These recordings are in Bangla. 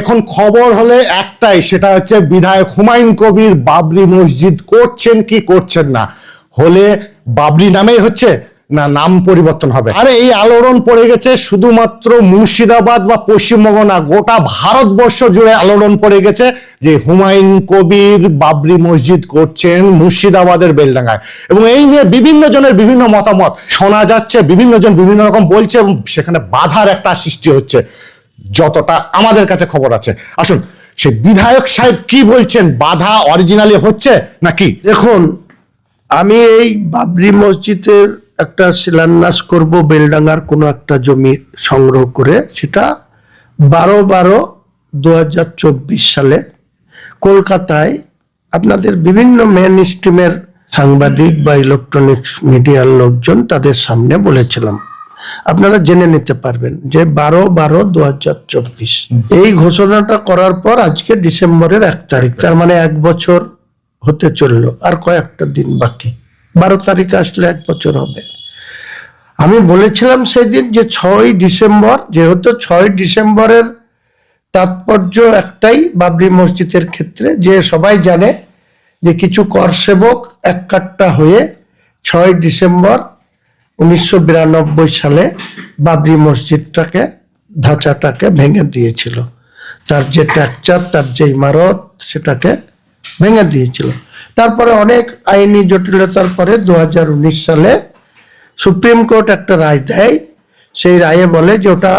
এখন খবর হলে একটাই, সেটা হচ্ছে বিধায়ক হুমায়ুন কবির বাবরি মসজিদ করছেন কি করছেন না, হলে বাবরি নামেই হচ্ছে না নাম পরিবর্তন হবে। আরে এই আলোড়ন পড়ে গেছে শুধুমাত্র মুর্শিদাবাদ বা পশ্চিমবঙ্গ না, গোটা ভারতবর্ষ জুড়ে আলোড়ন পড়ে গেছে যে হুমায়ুন কবির বাবরি মসজিদ করছেন মুর্শিদাবাদের বেলডাঙ্গায়। এবং এই নিয়ে বিভিন্ন জনের বিভিন্ন মতামত শোনা যাচ্ছে, বিভিন্ন জন বিভিন্ন রকম বলছে এবং সেখানে বাধার একটা সৃষ্টি হচ্ছে যতটা আমাদের কাছে খবর আছে। আসুন সে বিধায়ক সাহেব কি বলছেন, বাধা অরিজিনালি হচ্ছে নাকি? দেখুন, আমি এই বাবরি মসজিদের একটা শিলান্যাস করব বেলডাঙ্গার কোনো একটা জমি সংগ্রহ করে, সেটা 12/12/2024 সালে কলকাতায় আপনাদের বিভিন্ন মেন স্ট্রিমের সাংবাদিক বা ইলেকট্রনিক্স মিডিয়ার লোকজন তাদের সামনে বলেছিলাম। আপনারা জেনে নিতে পারবেন যে 12/12/2024 এই ঘোষণাটা করার পর আজকে ডিসেম্বরের 1 তারিখ, তার মানে 1 বছর হতে চললো, আর কয়েকটা দিন বাকি। 12 তারিখ আসলে 1 বছর হবে। আমি বলেছিলাম সেদিন যে 6 ডিসেম্বর, যেহেতু 6 ডিসেম্বরের তাৎপর্য একটাই বাবরি মসজিদের ক্ষেত্রে, যে সবাই জানে যে কিছু কর সেবক এককাট্টা হয়ে 6 ডিসেম্বর 1992 সালে বাবরি মসজিদটাকে ধাঁচাটাকে ভেঙে দিয়েছিল। তার যে স্ট্রাকচার, তার যে ইমারত, সেটাকে ভেঙে দিয়েছিল। তারপরে অনেক আইনি জটিলতার পরে 2019 সালে সুপ্রিম কোর্ট একটা রায় দেয়। সেই রায়ে বলে যে ওটা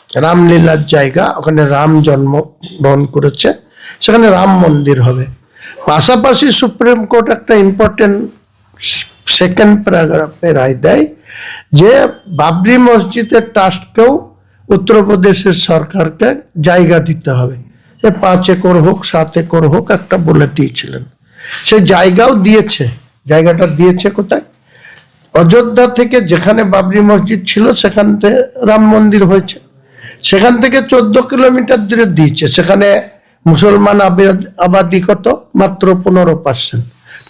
রামলীলার জায়গা, ওখানে রাম জন্মগ্রহণ করেছে, সেখানে রাম মন্দির হবে। পাশাপাশি সুপ্রিম কোর্ট একটা ইম্পর্টেন্ট সেকেন্ড প্যারাগ্রাফে রায় দেয় যে বাবরি মসজিদের ট্রাস্টকেও উত্তরপ্রদেশের সরকারকে জায়গা দিতে হবে। 5 একর হোক 7 একর হোক একটা বলে দিয়েছিলেন। সে জায়গাও দিয়েছে। জায়গাটা দিয়েছে কোথায়? অযোধ্যা থেকে, যেখানে বাবরি মসজিদ ছিল সেখান থেকে রাম মন্দির হয়েছে, সেখান থেকে 14 কিলোমিটার দূরে দিয়েছে। সেখানে মুসলমান আবাদি কত? মাত্র 15%।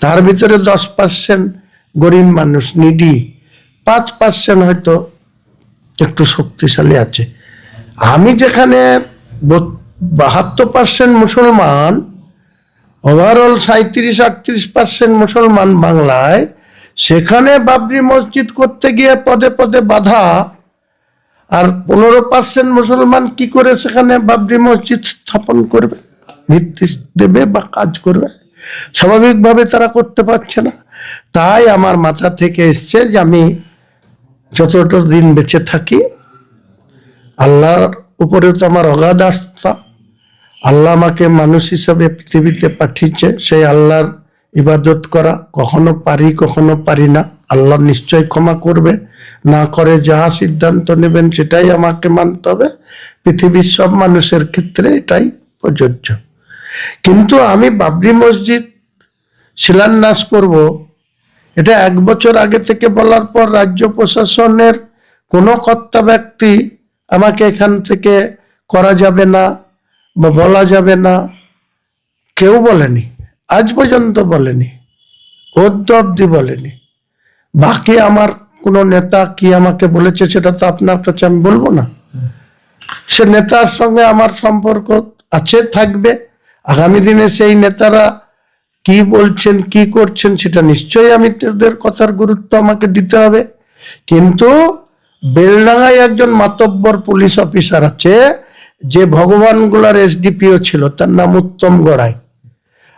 তার ভিতরে 10% গরিব মানুষ, নিডি। 5% হয়তো একটু শক্তিশালী আছে। আমি যেখানে 72% মুসলমান, ওভারঅল 37-38% মুসলমান বাংলায়, সেখানে বাবরি মসজিদ করতে গিয়ে পদে পদে বাধা। আর 15% মুসলমান কি করে সেখানে বাবরি মসজিদ স্থাপন করবে, ভিত্তি দেবে বা কাজ করবে? স্বাভাবিকভাবে তারা করতে পারছে না। তাই আমার মাথা থেকে এসছে যে আমি যতটা দিন বেঁচে থাকি, আল্লাহর উপরে তো আমার অগাধ আস্থা। আল্লাহ আমাকে মানুষ হিসাবে পৃথিবীতে পাঠিয়েছে, সেই আল্লাহর ইবাদত করা। কখনো পারি কখনো পারি না, আল্লাহ নিশ্চয় ক্ষমা করবে। না করে যাহা সিদ্ধান্ত নেবেন সেটাই আমাকে মানতে হবে। পৃথিবীর সব মানুষের ক্ষেত্রে এটাই প্রযোজ্য। কিন্তু আমি বাবরি মসজিদ শিলান্যাস করব, এটা 1 বছর আগে থেকে বলার পর রাজ্য প্রশাসনের কোনো কর্তা ব্যক্তি আমাকে এখান থেকে করা যাবে না বা বলা যাবে না, কেউ বলেনি, আজ পর্যন্ত বলেনি, অব্দি বলেনি। বাকি আমার কোনো নেতা কি আমাকে বলেছে সেটা তো আপনার কাছে আমি বলবো না। সে নেতার সঙ্গে আমার সম্পর্ক আছে, থাকবে। আগামী দিনে সেই নেতারা কি বলছেন কি করছেন সেটা নিশ্চয়ই আমি তাদের কথার গুরুত্ব আমাকে দিতে হবে। কিন্তু বেলডাঙ্গায় একজন মাতব্বর পুলিশ অফিসার আছে, যে ভগবানগোলার এসডিপিও ছিল, তার নাম উত্তম গড়াই।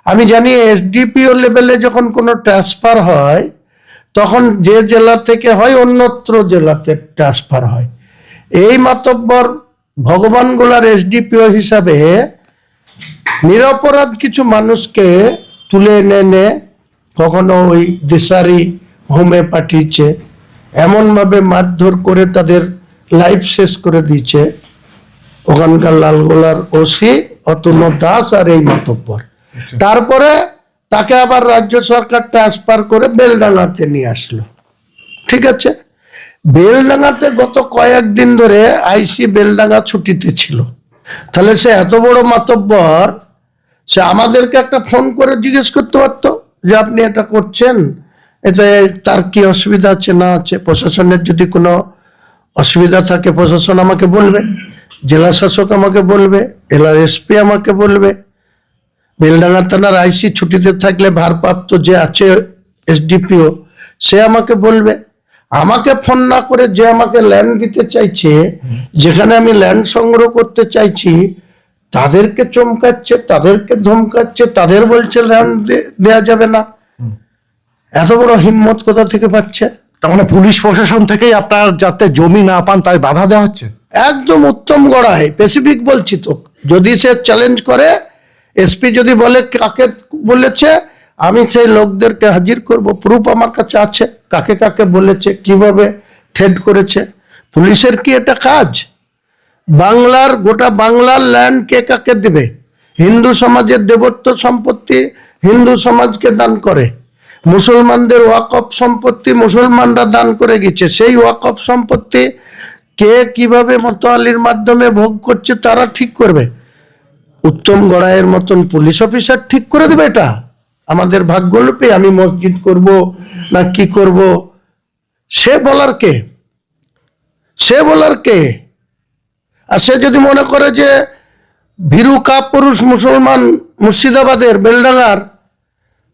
আমি জানি এসডিপিও লেভেলে যখন কোনো ট্রান্সফার হয় তখন যে জেলা থেকে হয় অন্যত্র জেলাতে ট্রান্সফার হয়। এই মাতব্বর ভগবানগোলার এসডিপিও হিসাবে নিরপরাধ কিছু মানুষকে তুলে এনে কখনো ওই দেশারি হোমে পাঠিয়েছে, এমনভাবে মারধর করে তাদের লাইফ শেষ করে দিয়েছে ওখানকার লালগোলার ওসি অতুল দাস আর এই মাতব্বর। তারপরে তাকে আবার রাজ্য সরকার ট্রান্সফার করে বেলডাঙ্গাতে নিয়ে আসলো। ঠিক আছে, বেলডাঙ্গাতে গত কয়েকদিন ধরে আইসি বেলডাঙ্গা ছুটিতে ছিল। তাহলে সে এত বড় মাতব্বর, সে আমাদেরকে একটা ফোন করে জিজ্ঞেস করতে পারতো যে আপনি এটা করছেন, এতে তার কি অসুবিধা আছে না আছে। প্রশাসনের যদি কোনো অসুবিধা থাকে প্রশাসন আমাকে বলবে, জেলা শাসক আমাকে বলবে, জেলার এসপি আমাকে বলবে, বেলডাঙ্গা থানার আইসি ছুটিতে থাকলে ভারপ্রাপ্ত যে আছে এসডিপিও সে আমাকে বলবে। আমাকে ফোন না করে যে আমাকে ল্যান্ড দিতে চাইছে, যেখানে আমি ল্যান্ড সংগ্রহ করতে চাইছি, তাদেরকে চমকাচ্ছে, তাদেরকে ধমকাচ্ছে, তাদের বলছে ল্যান্ড দেয়া যাবে না। এত বড় হিম্মত কোথা থেকে পাচ্ছে? তার মানে পুলিশ প্রশাসন থেকেই আপনার যাতে জমি না পান তাই বাধা দেওয়া হচ্ছে। একদম উত্তম গড়ায়, স্পেসিফিক বলছি তো। যদি সে চ্যালেঞ্জ করে, এসপি যদি বলে কাকে বলেছে, আমি সেই লোকদেরকে হাজির করব, প্রুফ আমার কাছে আছে, কাকে কাকে বলেছে, কিভাবে থ্রেড করেছে। পুলিশের কি এটা কাজ? বাংলার গোটা বাংলার ল্যান্ড কে কাকে দেবে? হিন্দু সমাজের দেবত্ব সম্পত্তি হিন্দু সমাজকে দান করে, মুসলমানদের ওয়াকফ সম্পত্তি মুসলমানরা দান করে গেছে। সেই ওয়াকফ সম্পত্তি কে কিভাবে মোতালির মাধ্যমে ভোগ করছে তারা ঠিক করবে। উত্তম গড়াইয়ের মতন পুলিশ অফিসার ঠিক করে দেবে এটা? আমাদের ভাগ্যলোপে আমি মসজিদ করব না কি করব, সে বলার কে? সে বলার কে? আর সে যদি মনে করে যে ভীরু কাপুরুষ মুসলমান মুর্শিদাবাদের বেলডাঙ্গার,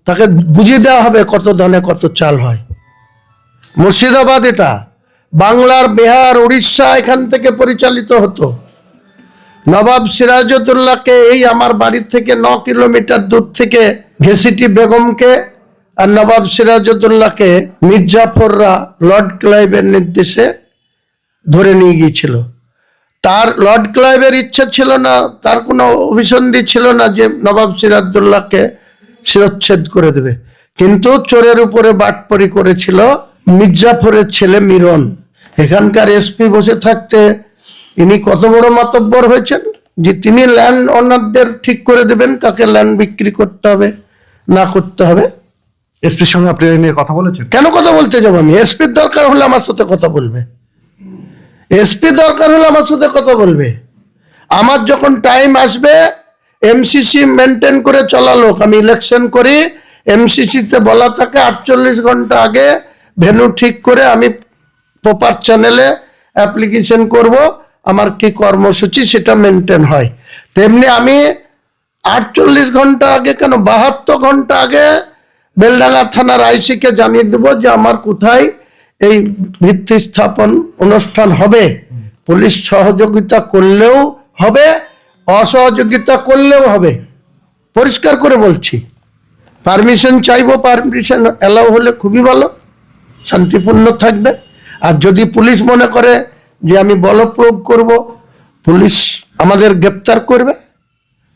তাকে বুঝিয়ে দেওয়া হবে কত ধানে কত চাল হয়। মুর্শিদাবাদ এটা বাংলার বিহার উড়িষ্যা এখান থেকে পরিচালিত হতো। নবাব সিরাজউদ্দৌলাকে এই আমার বাড়ি থেকে 9 কিলোমিটার দূর থেকে ঘেসিটি বেগমকে আর নবাব সিরাজউদ্দৌলাকে মির্জাফররা লর্ড ক্লাইভের নির্দেশে ধরে নিয়ে গিয়েছিল। তার লর্ড ক্লাইভের ইচ্ছা ছিল না, তার কোনো অভিসন্ধি ছিল না যে নবাব সিরাজউদ্দৌলাকে শিরচ্ছেদ করে দেবে, কিন্তু চোরের উপরে বাটপরি করেছিল মির্জাফরের ছেলে মিরন। এখানকার এসপি বসে থাকতে ইনি কত বড় মাতব্বর হয়েছেন যে তিনি ল্যান্ড ওনারদের ঠিক করে দেবেন কাকে ল্যান্ড বিক্রি করতে হবে না করতে হবে। এসপির সঙ্গে আপনি এই নিয়ে কথা বলেছেন? কেন কথা বলতে যাবো আমি? এসপির দরকার হলে আমার সাথে কথা বলবে, এসপি দরকার হলে আমার সাথে কথা বলবে। আমার যখন টাইম আসবে, এমসিসি মেনটেন করে চলা লোক, আমি ইলেকশন করি, এমসিসিতে বলা থাকে 48 ঘন্টা আগে ভেন্যু ঠিক করে আমি প্রপার চ্যানেলে অ্যাপ্লিকেশন করব, আমার কি কর্মসূচি সেটা মেনটেন হয়। তেমনি আমি 48 ঘন্টা আগে কেন 72 ঘন্টা আগে বেলডাঙ্গা থানার আইসিকে জানিয়ে দেবো যে আমার কোথায় এই ভিত্তি স্থাপন অনুষ্ঠান হবে। পুলিশ সহযোগিতা করলেও হবে, অসহযোগিতা করলেও হবে, পরিষ্কার করে বলছি। পারমিশন চাইবো, পারমিশন অ্যালাউ হলে খুবই ভালো, শান্তিপূর্ণ থাকবে। আর যদি পুলিশ মনে করে যে আমি বল প্রয়োগ করব, পুলিশ আমাদের গ্রেপ্তার করবে,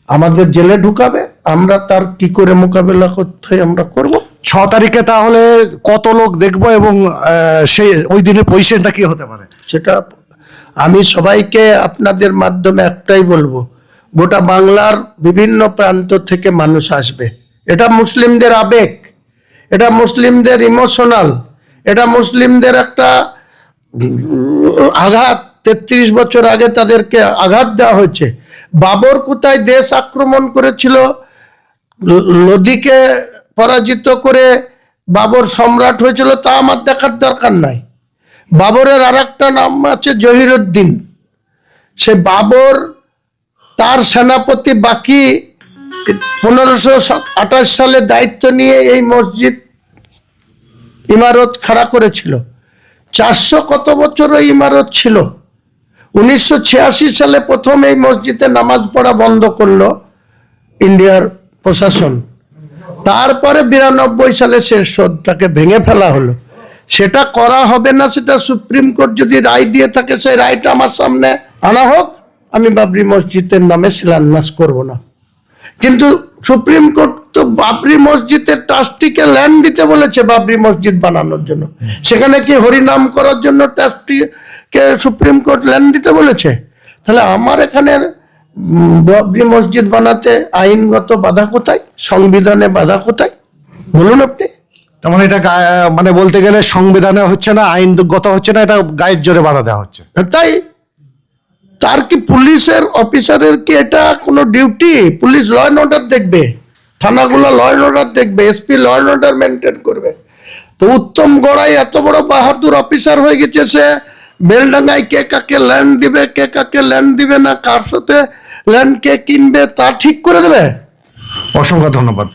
আমাদের জেলে ঢুকাবে, আমরা তার কি করে মোকাবেলা করতে হয় আমরা করব। 6 তারিখে তাহলে কত লোক দেখবো এবং সেই ওই দিনের পজিশনটা কি হতে পারে? সেটা আমি সবাইকে আপনাদের মাধ্যমে একটাই বলবো, গোটা বাংলার বিভিন্ন প্রান্ত থেকে মানুষ আসবে। এটা মুসলিমদের আবেগ, এটা মুসলিমদের ইমোশনাল, এটা মুসলিমদের একটা আঘাত। 33 বছর আগে তাদেরকে আঘাত দেওয়া হয়েছে। বাবর কোথায় দেশ আক্রমণ করেছিল, লোদিকে পরাজিত করে বাবর সম্রাট হয়েছিল, তা আমার দেখার দরকার নাই। বাবরের আর একটা নাম আছে জহিরুদ্দিন। সে বাবর তার সেনাপতি বাকি 1528 সালে দায়িত্ব নিয়ে এই মসজিদ ইমারত খাড়া করেছিল। 400 কত বছর ওই ইমারত ছিল। 1986 সালে প্রথম এই মসজিদে নামাজ পড়া বন্ধ করলো ইন্ডিয়ার প্রশাসন। তারপরে 92 সালে সে সদটাকে ভেঙে ফেলা হলো। সেটা করা হবে না, সেটা সুপ্রিম কোর্ট যদি রায় দিয়ে থাকে সেই রায়টা আমার সামনে আনা হোক, আমি বাবরি মসজিদের নামে শিলান্যাস করব না। কিন্তু সুপ্রিম কোর্ট তো বাবরি মসজিদের ট্রাস্টিকে ল্যান্ড দিতে বলেছে বাবরি মসজিদ বানানোর জন্য। সেখানে কি হরিনাম করার জন্য ট্রাস্টিকে সুপ্রিম কোর্ট ল্যান্ড দিতে বলেছে? তাহলে আমার এখানে বাবরি মসজিদ বানাতে আইনগত বাধা কোথায়, সংবিধানে বাধা কোথায় বলুন আপনি? তার মানে এটা মানে বলতে গেলে সংবিধানে হচ্ছে না, আইনগত হচ্ছে না, এটা গায়ের জোরে বাধা দেওয়া হচ্ছে। তাই তার কি পুলিশের অফিসারের কি এটা কোনো duty? Police law and order দেখবে, থানাগুলো ল অ্যান্ড অর্ডার দেখবে, SP law and order maintain করবে। তো উত্তম গড়াই এত বড় বাহাদুর অফিসার হয়ে গেছে, সে বেলডাঙ্গায় কে কাকে ল্যান্ড দিবে, কে কাকে ল্যান্ড দিবে না, কার সাথে ল্যান্ড কে কিনবে তা ঠিক করে দেবে? অসংখ্য ধন্যবাদ।